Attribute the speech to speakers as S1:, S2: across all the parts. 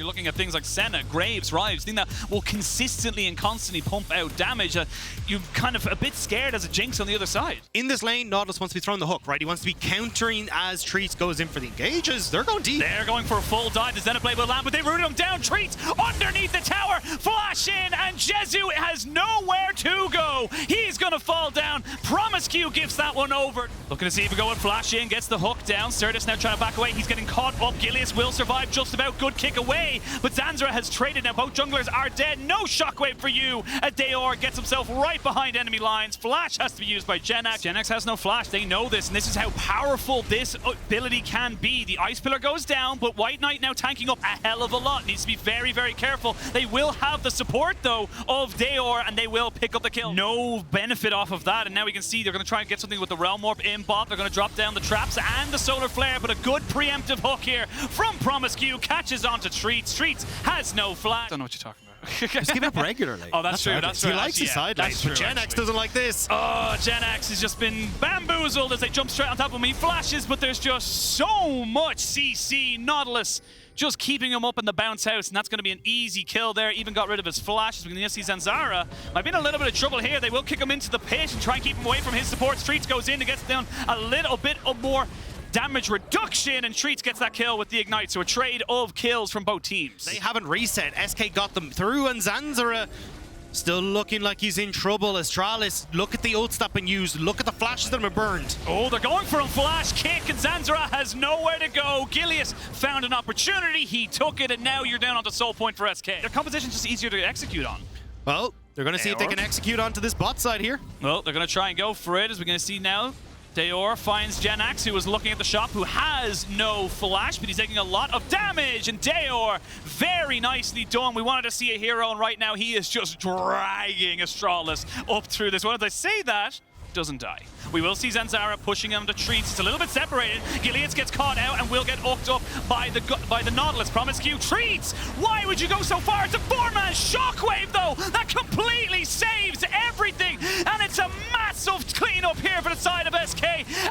S1: looking at things like Senna, Graves, Rives, thing that will consistently and constantly pump out damage. You're kind of a bit scared as a Jinx on the other side.
S2: In this lane, Nautilus wants to be throwing the hook, right? He wants to be countering as Treats goes in for the engages. They're going deep.
S1: They're going for a full dive. The Xenoblade will land, but they rooted him down. Treats underneath the tower. Flash in, and Jezu has nowhere to go. He's going to fall down. Promiscu gives that one over. Looking to see if we go and flash in. Gets the hook down. Certus now trying to back away. He's getting caught up. Gilius will survive just about. Good kick away, but Zanzara has traded now. Both junglers are dead. No shockwave for you. Deor gets himself right behind enemy lines. Flash has to be used by Genax. Genax has no flash. They know this, and this is how powerful this ability can be. The Ice Pillar goes down, but White Knight now tanking up a hell of a lot. Needs to be very, very careful. They will have the support, though, of Deor, and they will pick up the kill. No benefit off of that, and now we can see they're going to try and get something with the Realm Warp in bot. They're going to drop down the traps and the Solar Flare, but a good preemptive hook here from Promiscu catches onto Treats. Treats has no flash. I don't know what you're talking about.
S2: Just give it up regularly.
S1: Oh, that's true. That's
S2: true.
S1: He
S2: likes his side lane, but Genax doesn't like this.
S1: Oh, Genax has just been bamboozled as they jump straight on top of him. He flashes, but there's just so much CC. Nautilus just keeping him up in the bounce house, and that's going to be an easy kill there. Even got rid of his flash. We're going to see Zanzara might be in a little bit of trouble here. They will kick him into the pit and try and keep him away from his support. Treats goes in to get down a little bit of more damage reduction, and Treats gets that kill with the Ignite. So a trade of kills from both teams.
S2: They haven't reset. SK got them through, and Zanzara still looking like he's in trouble. Astralis, look at the ult stop and used. Look at the flashes that have been burned.
S1: Oh, they're going for a flash kick, and Zanzara has nowhere to go. Gilius found an opportunity. He took it, and now you're down onto Soul Point for SK. Their composition's just easier to execute on.
S2: Well, they're going to see if they can execute onto this bot side here.
S1: Well, they're going to try and go for it, as we're going to see now. Deor finds Genax, who was looking at the shop, who has no flash, but he's taking a lot of damage, and Deor, very nicely done. We wanted to see a hero, and right now he is just dragging Astralis up through this. What did I say that? Doesn't die. We will see Zanzara pushing him to Treats. It's a little bit separated. Gilius gets caught out and will get hooked up by the Nautilus. Promiscu. Treats! Why would you go so far? It's a 4-man shockwave, though! That completely saves everything! And it's a massive cleanup here for the side of SK.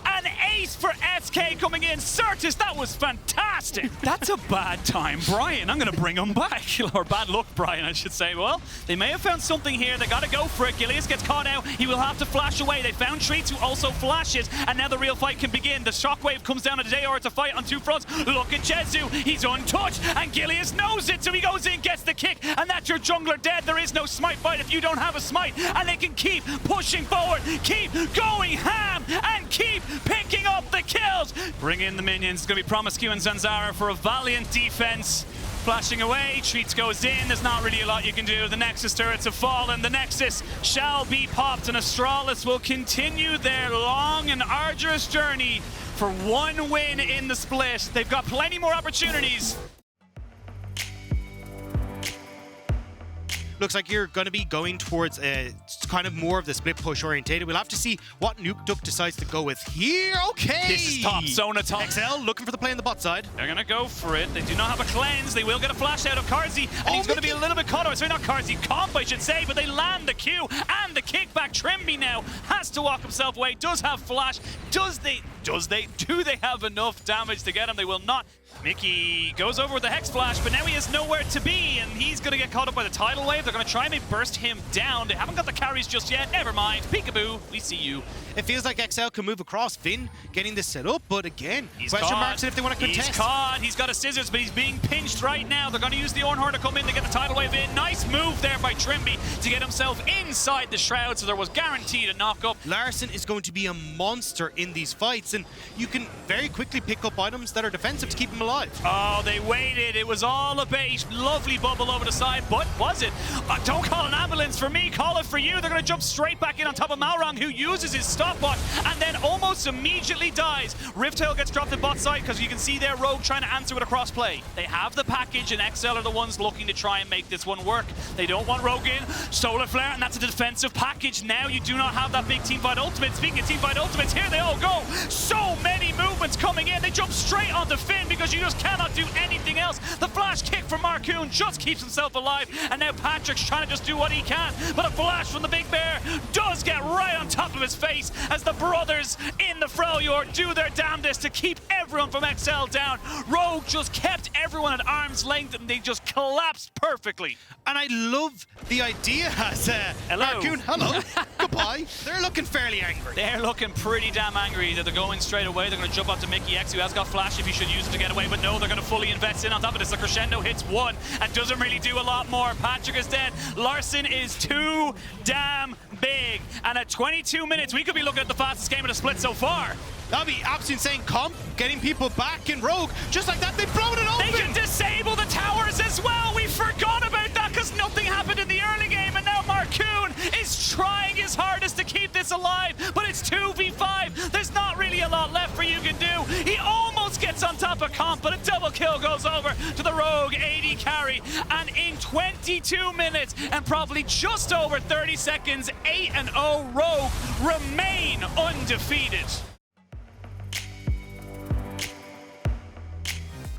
S1: An ace for SK coming in. Certus, that was fantastic! That's a bad time, Brian. I'm going to bring him back. Or bad luck, Brian, I should say. Well, they may have found something here. They got to go for it. Gilius gets caught out. He will have to flash away. They found Treats, who also flashes, and now the real fight can begin. The shockwave comes down to Deor. It's a fight on two fronts. Look at Jezu. He's untouched, and Gilius knows it, so he goes in, gets the kick, and that's your jungler dead. There is no smite fight if you don't have a smite, and they can keep pushing forward, keep going ham, and keep picking up the kills. Bring in the minions. It's going to be Promiscu and Zanzara for a valiant defense. Flashing away, Treats goes in, there's not really a lot you can do. The Nexus turrets have fallen, the Nexus shall be popped, and Astralis will continue their long and arduous journey for one win in the split. They've got plenty more opportunities.
S2: Looks like you're going to be going towards kind of more of the split push orientated. We'll have to see what Nukeduck decides to go with here. Okay!
S1: This is top. Zona top.
S2: XL looking for the play on the bot side.
S1: They're going to go for it. They do not have a cleanse. They will get a flash out of Karzi, and he's going to be a little bit caught. Sorry, not Karzi, Comp, I should say, but they land the Q and the kickback. Trimby now has to walk himself away. Does have flash. Do they have enough damage to get him? They will not. Mickey goes over with the Hex Flash, but now he has nowhere to be, and he's going to get caught up by the Tidal Wave. They're going to try and burst him down. They haven't got the carries just yet. Never mind. Peekaboo, we see you.
S2: It feels like XL can move across. Finn getting this set up, but again, question marks if they want to contest.
S1: He's caught. He's got a scissors, but he's being pinched right now. They're going to use the Ornhorn to come in to get the Tidal Wave in. Nice move there by Trimby to get himself inside the Shroud, so there was guaranteed a knock-up.
S2: Larson is going to be a monster in these fights, and you can very quickly pick up items that are defensive to keep him alive.
S1: Oh, they waited. It was all a bait. Lovely bubble over the side, but was it? Don't call an ambulance for me. Call it for you. They're going to jump straight back in on top of Malrong, who uses his stopwatch and then almost immediately dies. Riftail gets dropped at bot side because you can see their Rogue trying to answer with a crossplay. They have the package, and XL are the ones looking to try and make this one work. They don't want Rogue in. Solar Flare, and that's a defensive package. Now you do not have that big teamfight ultimate. Speaking of teamfight ultimates, here they all go. So many movements coming in. They jump straight onto Finn because because you just cannot do anything else. The flash kick from Marcoon just keeps himself alive, and now Patrick's trying to just do what he can, but a flash from the Big Bear does get right on top of his face as the brothers in the Freljord do their damnedest to keep everyone from XL down. Rogue just kept everyone at arm's length, and they just collapsed perfectly.
S2: And I love the idea as Marcoon, hello, goodbye. They're looking fairly angry.
S1: They're looking pretty damn angry that they're going straight away. They're going to jump onto Mickey X, who has got flash if he should use it to get away, but no, they're going to fully invest in on top of this. The crescendo hits one and doesn't really do a lot more. Patrick is dead. Larson is too damn big. And at 22 minutes, we could be looking at the fastest game of the split so far.
S2: That'd be absolutely insane. Comp getting people back in Rogue. Just like that, they've blown it open.
S1: They can disable the towers as well. We forgot about that because nothing happened in the early game, and now Marcoon is trying his hardest to keep this alive, but it's 2v5. There's not really a lot left for you can do. He almost gets on top of Comp, but a double kill goes over to the Rogue AD carry, and in 22 minutes and probably just over 30 seconds, 8-0 Rogue remain undefeated.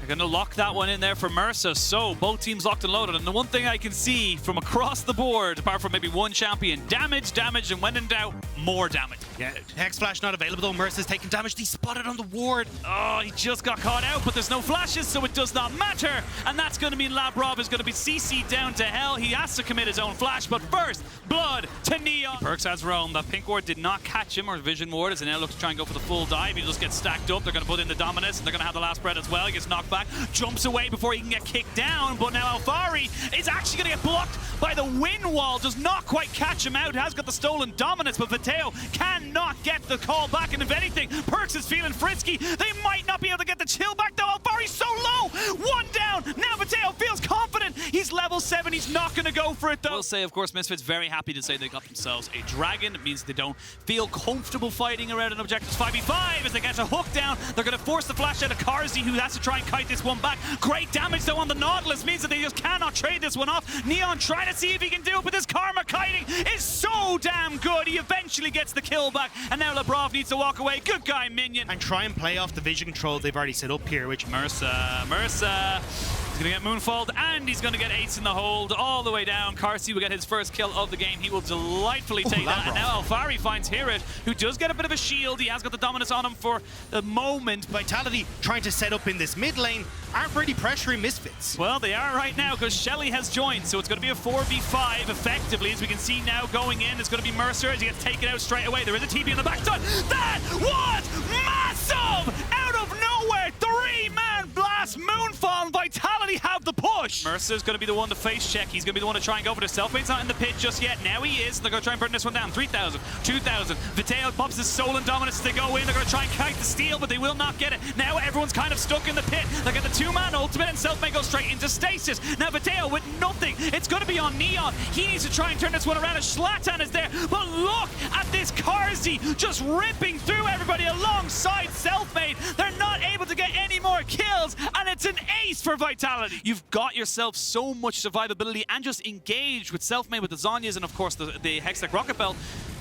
S1: Going to lock that one in there for Mersa. So both teams locked and loaded. And the one thing I can see from across the board, apart from maybe one champion, damage, and when in doubt, more damage.
S2: Yeah, Hex Flash not available though. Mersa's taking damage. He spotted on the ward.
S1: Oh, he just got caught out, but there's no flashes, so it does not matter. And that's going to mean Labrob is going to be CC'd down to hell. He has to commit his own flash, but first, blood to Neon. Perks has roam. That pink ward did not catch him, or vision ward, as he now looks to try and go for the full dive. He just gets stacked up. They're going to put in the Dominus, and they're going to have the last breath as well. He gets knocked back. Jumps away before he can get kicked down, but now Alfari is actually going to get blocked by the wind wall. Does not quite catch him out. Has got the stolen dominance, but Viteo cannot get the call back, and if anything, Perks is feeling frisky. They might not be able to get the chill back though. Alfari's so low. One down. Now Viteo feels confident. He's level 7. He's not going to go for it though. I will say, of course, Misfits very happy to say they got themselves a dragon. It means they don't feel comfortable fighting around an objectives 5v5 as they get a hook down. They're going to force the flash out of Karzi, who has to try and kite this one back. Great damage though on the Nautilus means that they just cannot trade this one off. Neon trying to see if he can do it, but this Karma kiting is so damn good. He eventually gets the kill back, and now Labrov needs to walk away. Good guy, Minion.
S2: And try and play off the vision control they've already set up here, which
S1: Mersa. He's going to get Moonfalled, and he's going to get Ace in the hold all the way down. Karsi will get his first kill of the game. He will delightfully take that. And now Alfari finds Hirit, who does get a bit of a shield. He has got the dominance on him for the moment.
S2: Vitality trying to set up in this mid lane aren't really pressuring Misfits.
S1: Well, they are right now because Shelly has joined, so it's going to be a 4v5 effectively. As we can see now going in, it's going to be Mercer as he gets taken out straight away. There is a TP on the backside. That was massive! Out of nowhere, 3-man blast, Moonfall, and Vitality have the push. Mercer's going to be the one to face check. He's going to be the one to try and go for the self-mate's not in the pit just yet. Now he is. They're going to try and burn this one down. 3,000, 2,000. Viteo pops his soul and dominance to go in. They're going to try and kite the steal, but they will not get it. Now everyone's kind of stuck in the pit. They get the 2-man ultimate, and self-mate goes straight into stasis. Now Viteo with nothing. It's going to be on Neon. He needs to try and turn this one around as Schlatan is there. But look at this Karzi just ripping through everybody alongside self-mate. They're not able to get any more kills, and it's an ace for Vitality. You've got yourself so much survivability and just engage with self-made with the Zonyas and of course the Hextech Rocket Belt.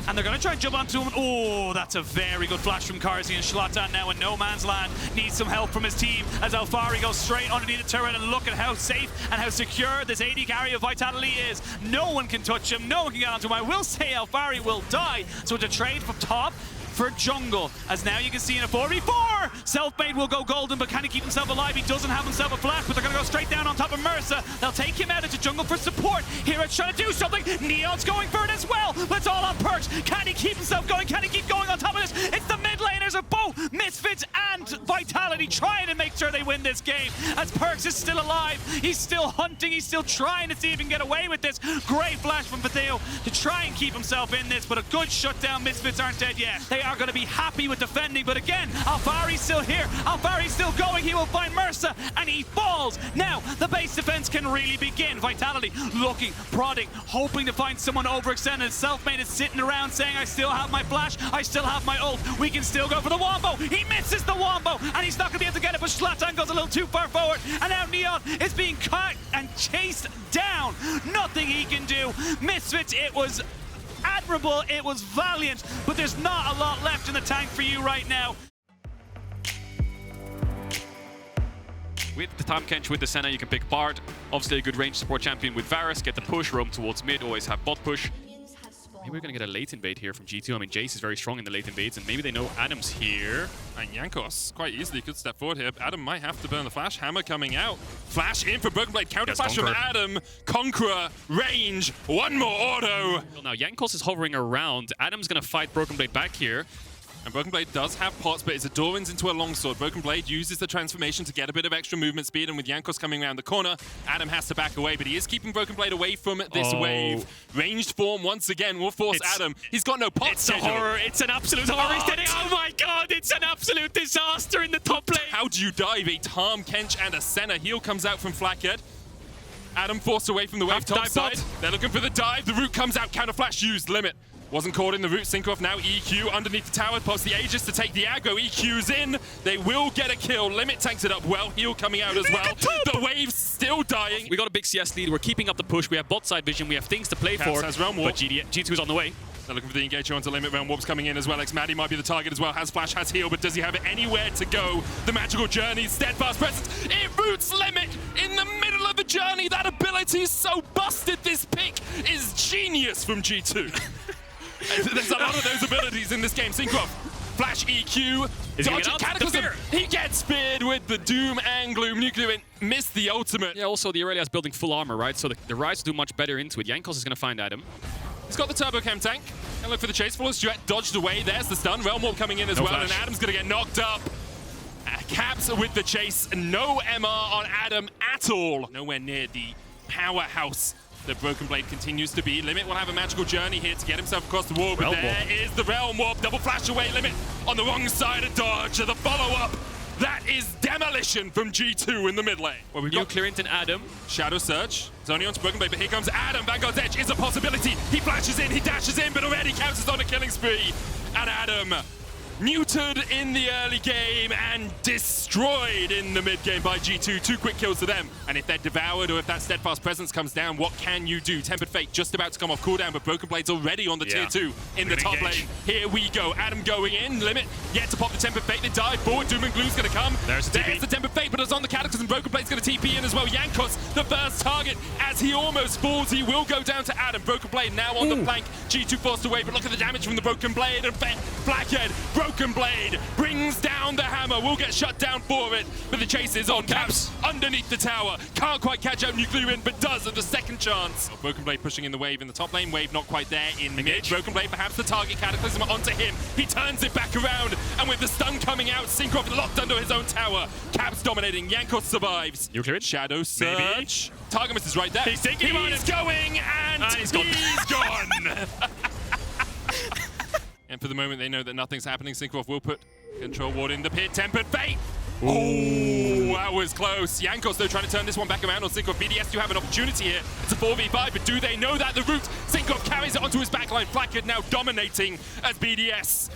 S1: And they're going to try and jump onto him. Oh, that's a very good flash from Karzi, and Schlatan now in no man's land needs some help from his team as Alfari goes straight underneath the turret, and look at how safe and how secure this AD carry of Vitality is. No one can touch him. No one can get onto him. I will say Alfari will die. So it's a trade from top for jungle, as now you can see in a 4v4, Selfmade will go golden, but can he keep himself alive? He doesn't have himself a flash, but they're going to go straight down on top of Mersa. They'll take him out into jungle for support. Here it's trying to do something. Neon's going for it as well, but it's all on Perks. Can he keep himself going? Can he keep going on top of this? It's the mid laners of both Misfits and Vitality trying to make sure they win this game, as Perks is still alive. He's still hunting. He's still trying to see if he can get away with this. Great flash from Viteo to try and keep himself in this, but a good shutdown. Misfits aren't dead yet. They are going to be happy with defending, but again, Alfari's still here. Alfari's still going. He will find Mersa, and he falls. Now, the base defense can really begin. Vitality looking, prodding, hoping to find someone overextended. Selfmade is sitting around saying, I still have my flash. I still have my ult. We can still go for the Wombo. He misses the Wombo, and he's not going to be able to get it, but Schlatan goes a little too far forward, and now Neon is being cut and chased down. Nothing he can do. Misfits, it was admirable, it was valiant, but there's not a lot left in the tank for you right now.
S3: With the Tahm Kench, with the Senna, you can pick Bard. Obviously a good range support champion with Varus. Get the push, roam towards mid, always have bot push. Maybe we're going to get a late invade here from G2. I mean, Jace is very strong in the late invades, and maybe they know Adam's here.
S4: And Jankos quite easily could step forward here. Adam might have to burn the flash. Hammer coming out. Flash in for Broken Blade. Counter flash from Adam. Conqueror. Range. One more auto.
S3: Well, now Jankos is hovering around. Adam's going to fight Broken Blade back here.
S4: And Broken Blade does have pots, but Isidore into a longsword. Broken Blade uses the transformation to get a bit of extra movement speed, and with Jankos coming around the corner, Adam has to back away, but he is keeping Broken Blade away from this wave. Ranged form once again will force Adam. He's got no pots.
S3: It's a horror. It's an absolute horror. He's getting, oh my god, it's an absolute disaster in the top lane.
S4: How do you dive? A Tahm Kench and a Senna. Heal comes out from Flackhead. Adam forced away from the wave top side. They're looking for the dive. The root comes out. Counter flash used. Limit. Wasn't caught in the root. Sync off now. EQ underneath the tower. Pops the Aegis to take the aggro. EQ's in. They will get a kill. Limit tanks it up well. Heal coming out as well. The wave's still dying.
S3: We got a big CS lead. We're keeping up the push. We have bot side vision. We have things to play for.
S4: Has Realm Warp.
S3: But G2's on the way.
S4: They're looking for the engage onto Limit. Realm Warp's coming in as well. Maddie might be the target as well. Has flash, has heal, but does he have anywhere to go? The magical journey, steadfast presence. It roots Limit in the middle of the journey. That ability is so busted. This pick is genius from G2. There's a lot of those abilities in this game. Synchro. Flash EQ. Dodge Cataclysm. He gets speared with the Doom and Gloom. Nuclear missed the ultimate.
S3: Yeah, also the Aurelia's building full armor, right? So the Rise do much better into it. Jankos is going to find Adam.
S4: He's got the Turbo Chem tank. And look for the chase. Flawless Duet dodged away. There's the stun. Realm Warp coming in as well. And Adam's going to get knocked up. Caps with the chase. No MR on Adam at all. Nowhere near the powerhouse that Broken Blade continues to be. Limit will have a magical journey here to get himself across the wall, but there is the Realm Warp. Double flash away. Limit on the wrong side of dodge. The follow-up. That is demolition from G2 in the mid lane.
S3: Well, we've got clearance in Adam.
S4: Shadow Search. It's only onto Broken Blade, but here comes Adam. Vanguard's Edge is a possibility. He flashes in, he dashes in, but already counts on a killing spree. And Adam neutered in the early game and destroyed in the mid game by G2. 2 quick kills to them. And if they're devoured or if that steadfast presence comes down, what can you do? Tempered Fate just about to come off cooldown, but Broken Blade's already on the tier 2 in the top lane. Here we go. Adam going in. Limit yet to pop the Tempered Fate. They dive forward. Doom and Gloom's going to come. There's the Tempered Fate, but it's on the Cataclysm. Broken Blade's going to TP in as well. Jankos, the first target. As he almost falls, he will go down to Adam. Broken Blade now on the flank. G2 forced away, but look at the damage from the Broken Blade. And Blackhead, Broken Blade brings down the hammer. Will get shut down for it, but the chase is on. Caps underneath the tower. Can't quite catch out Nuclear in, but does at the second chance. Broken Blade pushing in the wave in the top lane. Wave not quite there in mid. Broken Blade perhaps the target. Cataclysm onto him. He turns it back around, and with the stun coming out, Syncroft locked under his own tower. Caps dominating. Jankos survives.
S3: Nuclear.
S4: Shadow Search. Targamas is right there.
S3: He's thinking
S4: he's going, and he's gone. And for the moment, they know that nothing's happening. Syncroft will put Control Ward in the pit. Tempered Fate. Oh, that was close. Jankos, though, trying to turn this one back around on Syncroft. BDS do have an opportunity here. It's a 4v5, but do they know that? The root. Syncroft carries it onto his backline. Flackhead now dominating as BDS.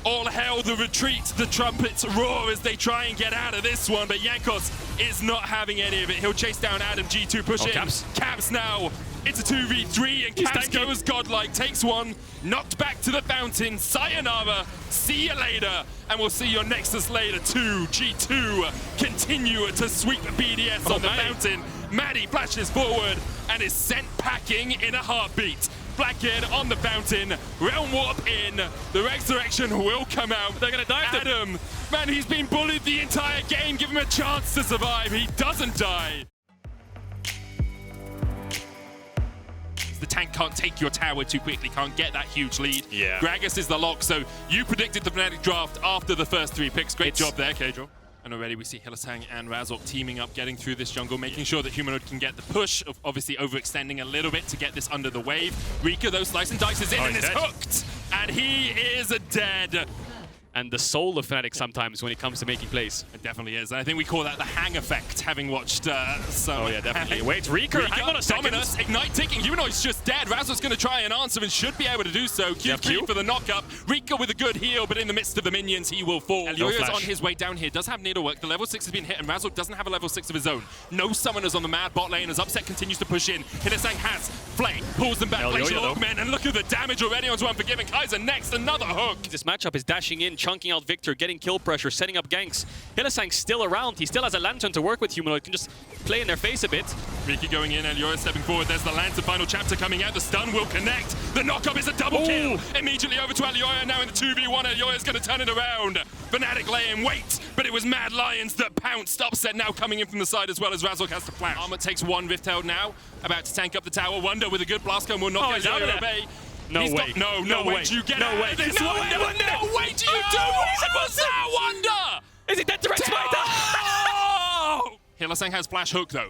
S4: All hail the retreat. The trumpets roar as they try and get out of this one, but Jankos is not having any of it. He'll chase down Adam. G2 push in. Caps now. It's a 2v3, and Caps goes godlike, takes one, knocked back to the fountain. Sayonara, see you later, and we'll see your Nexus later too. G2 continue to sweep BDS on the fountain. Maddie flashes forward and is sent packing in a heartbeat. Blackhead on the fountain, Realm Warp in, the Resurrection will come out. They're gonna dive Adam, man, he's been bullied the entire game. Give him a chance to survive. He doesn't die. The tank can't take your tower too quickly, can't get that huge lead.
S3: Yeah.
S4: Gragas is the lock, so you predicted the Fnatic draft after the first 3 picks. Great job there, Kajol. And already we see Hylissang and Razork teaming up, getting through this jungle, making sure that Humanoid can get the push, of obviously overextending a little bit to get this under the wave. Rika, though, slice and dices in and is hooked. And he is dead.
S3: And the soul of Fnatic sometimes when it comes to making plays.
S4: It definitely is. And I think we call that the hang effect, having watched some...
S3: Oh yeah, definitely. Wait, Rika, hang on a second.
S4: Dominus, Ignite ticking. Humanoid's just dead. Razor's going to try and answer and should be able to do so. Q3 for the knock-up. Rika with a good heal, but in the midst of the minions, he will fall. Elio's on his way down here. Does have needlework. The level 6 has been hit, and Razor doesn't have a level 6 of his own. No summoners on the Mad bot lane as Upset continues to push in. Hylissang has Flay, pulls them back. Glacial Augment, and look at the damage already onto Unforgiven. Kaiser next, another hook.
S3: This matchup is dashing in. chunking out Victor, getting kill pressure, setting up ganks. Hylissang's still around. He still has a Lantern to work with. Humanoid can just play in their face a bit.
S4: Riki going in, Elioya stepping forward. There's the Lantern, final chapter coming out. The stun will connect. The knock-up is a double kill. Immediately over to Elioya. Now in the 2v1, Elioya's going to turn it around. Fnatic lay in wait, but it was Mad Lions that pounced. Upset now coming in from the side as well as Razork has to flash. Armor takes one Rift Held now, about to tank up the tower. Wonder with a good blast gun will knock Elioya away.
S3: No way.
S4: No way. Do you get out of this? No way do you do? What was that, Wonder?
S3: Is it that direct smite?
S4: Oh! Hylissang has flash hook though.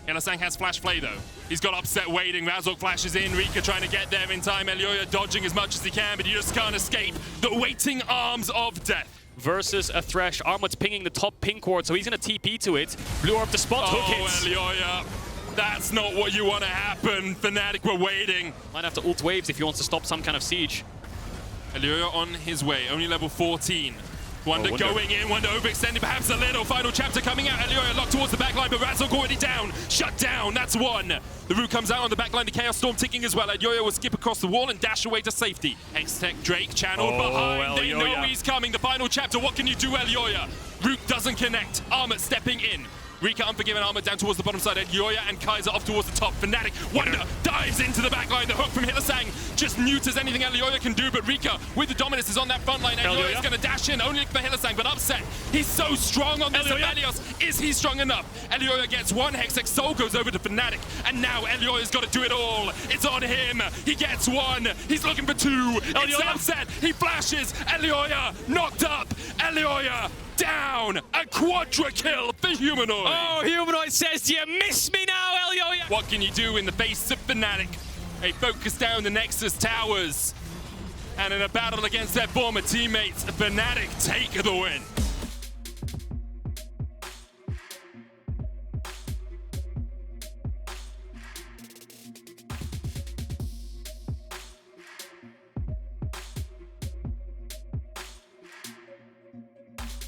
S4: Hylissang has flash play though. He's got Upset waiting. Razork flashes in. Rika trying to get there in time. Elioya dodging as much as he can, but he just can't escape the waiting arms of death.
S3: Versus a Thresh. Armut's pinging the top pink ward, so he's going to TP to it. Blue Orb the spot. Hook hits.
S4: Elioya. That's not what you want to happen. Fnatic were waiting.
S3: Might have to ult waves if he wants to stop some kind of siege.
S4: Elioya on his way. Only level 14. Wonder going in, Wonder overextended perhaps a little. Final chapter coming out. Elioya locked towards the backline, but Razork already down. Shut down, that's one. The root comes out on the backline, the Chaos Storm ticking as well. Elioya will skip across the wall and dash away to safety. Hextech Drake channeled behind. They know he's coming. The final chapter, what can you do, Elioya? Root doesn't connect. Armut stepping in. Rika Unforgiven Armut down towards the bottom side. Elioya and Kaiser off towards the top. Fnatic, Wonder dives into the backline. The hook from Hylissang just neuters anything Elioya can do, but Rika with the dominance is on that front line. Elioya's going to dash in, only for Hylissang, but Upset. He's so strong on this Aphelios. Is he strong enough? Elioya gets one. Hextech Soul goes over to Fnatic, and now Elioya's got to do it all. It's on him. He gets one. He's looking for two. It's Upset. He flashes. Elioya knocked up. Elioya down! A quadra kill for Humanoid!
S3: Oh, Humanoid says, do you miss me now, Elioya?
S4: What can you do in the face of Fnatic? They focus down the Nexus towers. And in a battle against their former teammates, Fnatic take the win.